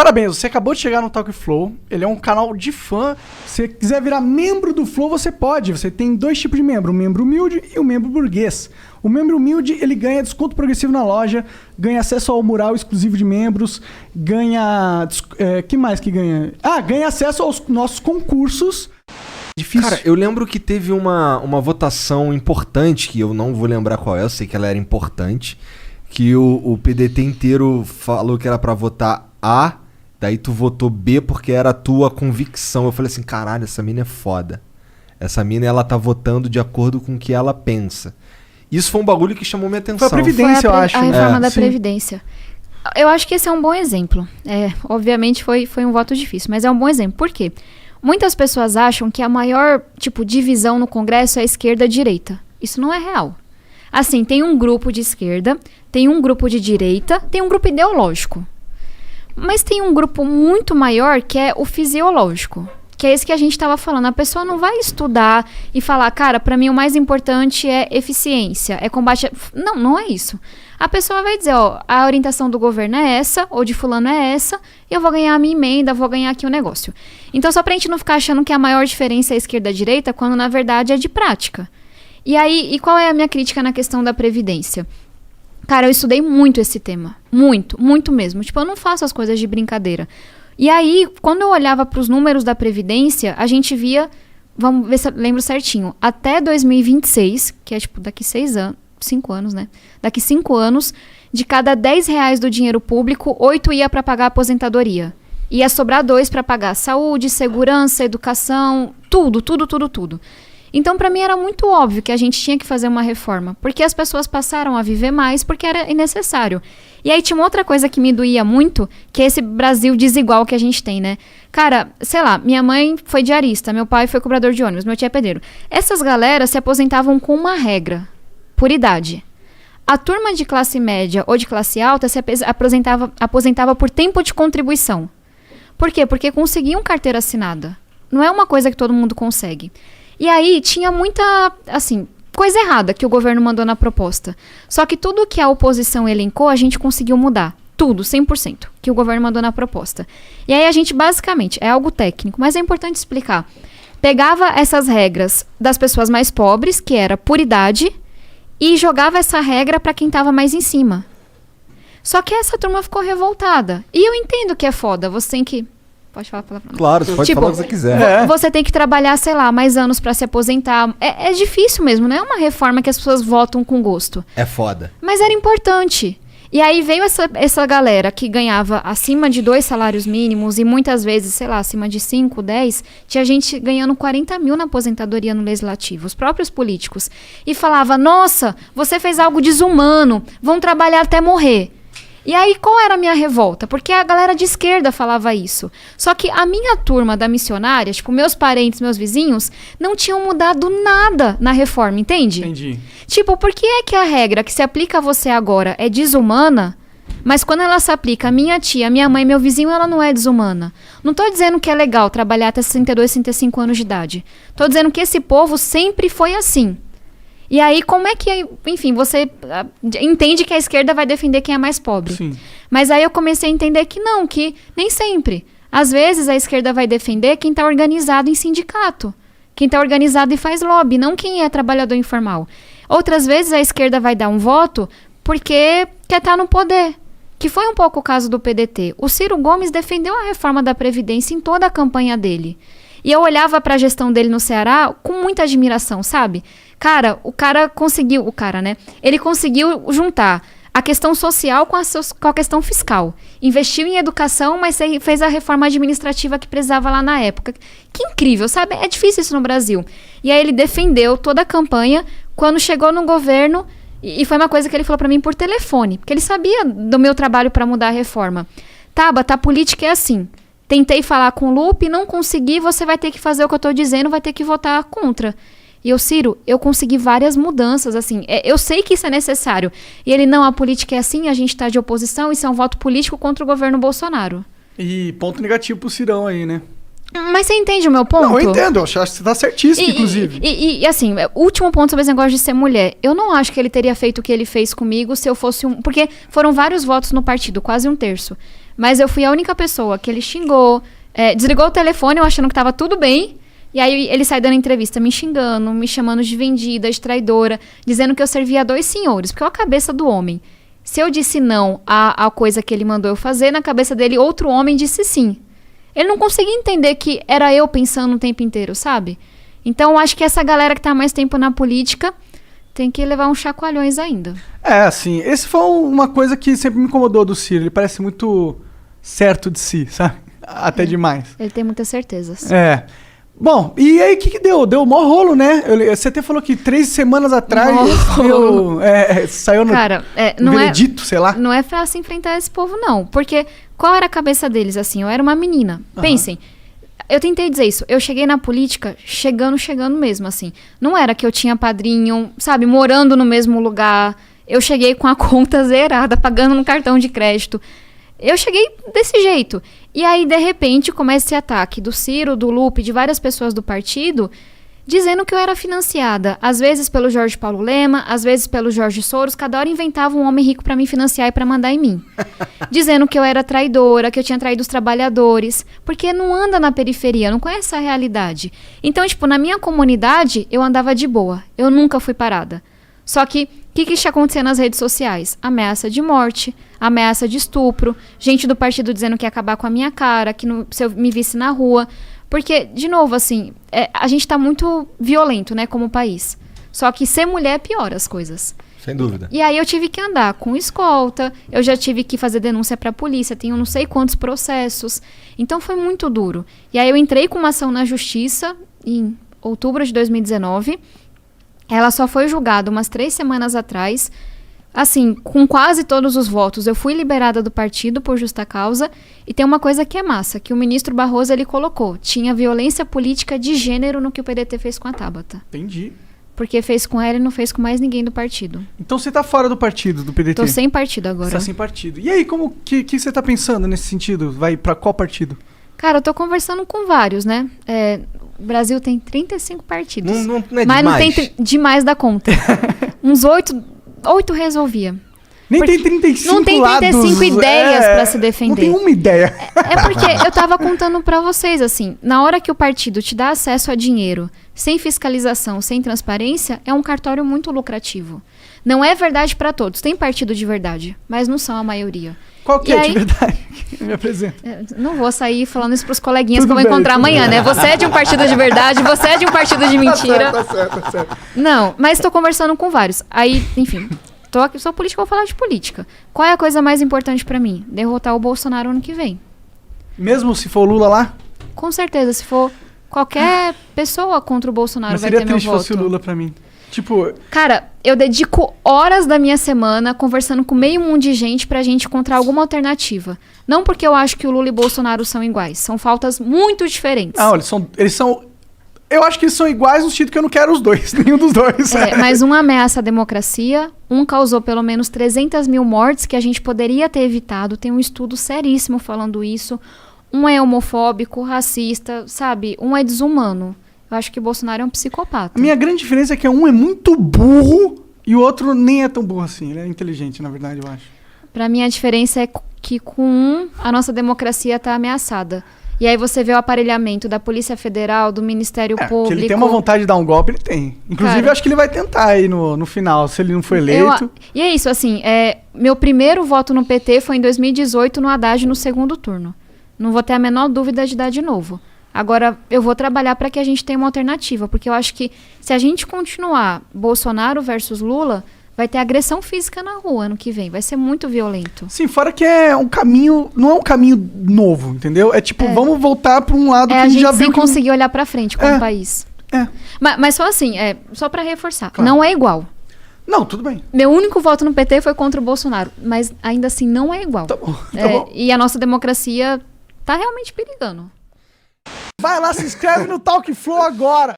Parabéns, você acabou de chegar no Talk Flow. Ele é um canal de fã. Se você quiser virar membro do Flow, você pode. Você tem 2 tipos de membro, o membro humilde e o membro burguês. O membro humilde, ele ganha desconto progressivo na loja, ganha acesso ao mural exclusivo de membros, ganha... que mais que ganha? Ganha acesso aos nossos concursos. Difícil. Cara, eu lembro que teve uma votação importante, que eu não vou lembrar qual é, eu sei que ela era importante, que o PDT inteiro falou que era pra votar A, daí tu votou B porque era a tua convicção. Eu falei assim, caralho, essa mina é foda. Essa mina, ela tá votando de acordo com o que ela pensa. Isso foi um bagulho que chamou minha atenção. Foi a Previdência, eu acho. A reforma da sim. Previdência. Eu acho que esse é um bom exemplo. Obviamente foi um voto difícil, mas é um bom exemplo. Por quê? Muitas pessoas acham que a maior, divisão no Congresso é esquerda-direita. Isso não é real. Assim, tem um grupo de esquerda, tem um grupo de direita, tem um grupo ideológico. Mas tem um grupo muito maior que é o fisiológico. Que é esse que a gente estava falando. A pessoa não vai estudar e falar, cara, para mim o mais importante é eficiência, é combate... Não é isso. A pessoa vai dizer, a orientação do governo é essa, ou de fulano é essa, e eu vou ganhar a minha emenda, vou ganhar aqui o negócio. Então, só pra gente não ficar achando que a maior diferença é esquerda-direita, quando na verdade é de prática. E aí, qual é a minha crítica na questão da Previdência? Cara, eu estudei muito esse tema. Muito, muito mesmo. Eu não faço as coisas de brincadeira. E aí, quando eu olhava para os números da Previdência, a gente via, vamos ver se eu lembro certinho, até 2026, que é daqui 5 anos, né? Daqui 5 anos, de cada R$10 do dinheiro público, 8 ia para pagar a aposentadoria. Ia sobrar 2 para pagar saúde, segurança, educação, tudo. Então, para mim, era muito óbvio que a gente tinha que fazer uma reforma, porque as pessoas passaram a viver mais porque era necessário. E aí tinha uma outra coisa que me doía muito, que é esse Brasil desigual que a gente tem, né? Cara, sei lá, minha mãe foi diarista, meu pai foi cobrador de ônibus, meu tio é pedreiro. Essas galeras se aposentavam com uma regra, por idade. A turma de classe média ou de classe alta se aposentava por tempo de contribuição. Por quê? Porque conseguiam carteira assinada. Não é uma coisa que todo mundo consegue. E aí tinha muita, coisa errada que o governo mandou na proposta. Só que tudo que a oposição elencou, a gente conseguiu mudar. Tudo, 100%, que o governo mandou na proposta. E aí a gente, basicamente, é algo técnico, mas é importante explicar. Pegava essas regras das pessoas mais pobres, que era por idade, e jogava essa regra para quem estava mais em cima. Só que essa turma ficou revoltada. E eu entendo que é foda, você tem que... Pode falar a palavra? Claro, você pode falar o que você quiser. Você tem que trabalhar, sei lá, mais anos pra se aposentar. É difícil mesmo, não é uma reforma que as pessoas votam com gosto. É foda. Mas era importante. E aí veio essa galera que ganhava acima de 2 salários mínimos e muitas vezes, sei lá, acima de 5, 10, tinha gente ganhando 40 mil na aposentadoria no legislativo, os próprios políticos. E falava, nossa, você fez algo desumano, vão trabalhar até morrer. E aí, qual era a minha revolta? Porque a galera de esquerda falava isso. Só que a minha turma da missionária, meus parentes, meus vizinhos, não tinham mudado nada na reforma, entende? Entendi. Por que é que a regra que se aplica a você agora é desumana, mas quando ela se aplica a minha tia, minha mãe, meu vizinho, ela não é desumana? Não tô dizendo que é legal trabalhar até 62, 65 anos de idade. Tô dizendo que esse povo sempre foi assim. E aí, como é que, enfim, você entende que a esquerda vai defender quem é mais pobre. Sim. Mas aí eu comecei a entender que não, que nem sempre. Às vezes a esquerda vai defender quem está organizado em sindicato, quem está organizado e faz lobby, não quem é trabalhador informal. Outras vezes a esquerda vai dar um voto porque quer estar no poder, que foi um pouco o caso do PDT. O Ciro Gomes defendeu a reforma da Previdência em toda a campanha dele. E eu olhava para a gestão dele no Ceará com muita admiração, sabe? Cara, ele conseguiu juntar a questão social com a questão fiscal. Investiu em educação, mas fez a reforma administrativa que precisava lá na época. Que incrível, sabe? É difícil isso no Brasil. E aí ele defendeu toda a campanha. Quando chegou no governo, e foi uma coisa que ele falou para mim por telefone, porque ele sabia do meu trabalho para mudar a reforma. Tabata, a política é assim. Tentei falar com o Lupe, não consegui, você vai ter que fazer o que eu estou dizendo, vai ter que votar contra. E Ciro, eu consegui várias mudanças, eu sei que isso é necessário. E ele, não, a política é assim, a gente está de oposição, isso é um voto político contra o governo Bolsonaro. E ponto negativo pro Cirão aí, né? Mas você entende o meu ponto? Não, eu entendo, eu acho que você tá certíssimo, inclusive. E último ponto sobre esse negócio de ser mulher. Eu não acho que ele teria feito o que ele fez comigo se eu fosse porque foram vários votos no partido, quase 1/3. Mas eu fui a única pessoa que ele xingou, desligou o telefone, eu achando que tava tudo bem. E aí ele sai dando entrevista me xingando, me chamando de vendida, de traidora, dizendo que eu servia a 2 senhores, porque é a cabeça do homem. Se eu disse não à coisa que ele mandou eu fazer, na cabeça dele outro homem disse sim. Ele não conseguia entender que era eu pensando o tempo inteiro, sabe? Então eu acho que essa galera que tá mais tempo na política tem que levar uns chacoalhões ainda. Assim, esse foi uma coisa que sempre me incomodou do Ciro. Ele parece muito certo de si, sabe? Até demais. Ele tem muitas certezas. Bom, e aí o que deu? Deu mó rolo, né? Você até falou que 3 semanas atrás saiu no veredito, sei lá. Não é fácil enfrentar esse povo, não. Porque qual era a cabeça deles, assim? Eu era uma menina. Pensem, eu tentei dizer isso. Eu cheguei na política chegando mesmo, assim. Não era que eu tinha padrinho, sabe? Morando no mesmo lugar. Eu cheguei com a conta zerada, pagando no cartão de crédito. Eu cheguei desse jeito. E aí, de repente, começa esse ataque do Ciro, do Lupe, de várias pessoas do partido, dizendo que eu era financiada. Às vezes pelo Jorge Paulo Lema, às vezes pelo Jorge Soros. Cada hora inventava um homem rico pra me financiar e pra mandar em mim. Dizendo que eu era traidora, que eu tinha traído os trabalhadores. Porque não anda na periferia, não conhece a realidade. Então, tipo, na minha comunidade, eu andava de boa. Eu nunca fui parada. Só que, o que está acontecendo nas redes sociais? Ameaça de morte, ameaça de estupro, gente do partido dizendo que ia acabar com a minha cara, que se eu me visse na rua. Porque, de novo, assim, a gente tá muito violento, né, como país. Só que ser mulher piora as coisas. Sem dúvida. E aí eu tive que andar com escolta, eu já tive que fazer denúncia pra polícia, tenho não sei quantos processos. Então foi muito duro. E aí eu entrei com uma ação na justiça em outubro de 2019. Ela só foi julgada umas 3 semanas atrás. Assim, com quase todos os votos, eu fui liberada do partido por justa causa. E tem uma coisa que é massa, que o ministro Barroso, ele colocou. Tinha violência política de gênero no que o PDT fez com a Tabata. Entendi. Porque fez com ela e não fez com mais ninguém do partido. Então você tá fora do partido, do PDT? Tô sem partido agora. Você tá sem partido. E aí, como que você tá pensando nesse sentido? Vai pra qual partido? Cara, eu tô conversando com vários, né? O Brasil tem 35 partidos. Não é mas demais. não tem demais da conta. Uns 8 resolvia. Nem tem 35 Não tem 35 lados, ideias pra se defender. Não tem uma ideia. É porque eu tava contando pra vocês, assim, na hora que o partido te dá acesso a dinheiro, sem fiscalização, sem transparência, é um cartório muito lucrativo. Não é verdade pra todos. Tem partido de verdade, mas não são a maioria. Qual que é de verdade? Me apresenta. Não vou sair falando isso pros coleguinhas Tudo que eu vou bem, encontrar tudo amanhã, né? Você é de um partido de verdade, você é de um partido de mentira. Tá certo. Não, mas tô conversando com vários. Aí, enfim, sou política, vou falar de política. Qual é a coisa mais importante pra mim? Derrotar o Bolsonaro ano que vem. Mesmo se for o Lula lá? Com certeza, se for qualquer pessoa contra o Bolsonaro Mas vai ter seria meu triste voto. se fosse o Lula pra mim. Tipo... Cara, eu dedico horas da minha semana conversando com meio mundo de gente pra gente encontrar alguma alternativa. Não porque eu acho que o Lula e Bolsonaro são iguais. São pautas muito diferentes. Ah, eles são... Eu acho que eles são iguais no sentido que eu não quero os dois. Nenhum dos dois. Mas um ameaça a democracia, um causou pelo menos 300 mil mortes que a gente poderia ter evitado. Tem um estudo seríssimo falando isso. Um é homofóbico, racista, sabe? Um é desumano. Eu acho que o Bolsonaro é um psicopata. A minha grande diferença é que um é muito burro e o outro nem é tão burro assim. Ele é inteligente, na verdade, eu acho. Pra mim, a diferença é que com um, a nossa democracia tá ameaçada. E aí você vê o aparelhamento da Polícia Federal, do Ministério Público. Que ele tem uma vontade de dar um golpe, ele tem. Inclusive, eu acho que ele vai tentar aí no final, se ele não for eleito. E é isso, assim, meu primeiro voto no PT foi em 2018, no Haddad, no segundo turno. Não vou ter a menor dúvida de dar de novo. Agora, eu vou trabalhar para que a gente tenha uma alternativa, porque eu acho que se a gente continuar Bolsonaro versus Lula, vai ter agressão física na rua ano que vem, vai ser muito violento. Sim, fora que é um caminho, não é um caminho novo, entendeu? É tipo, vamos voltar para um lado que a gente já viu sem conseguir olhar para frente como país. Mas só assim, só para reforçar, claro. Não é igual. Não, tudo bem. Meu único voto no PT foi contra o Bolsonaro, mas ainda assim não é igual. Tá bom, tá bom. E a nossa democracia tá realmente perigando. Vai lá, se inscreve no Talk Flow agora!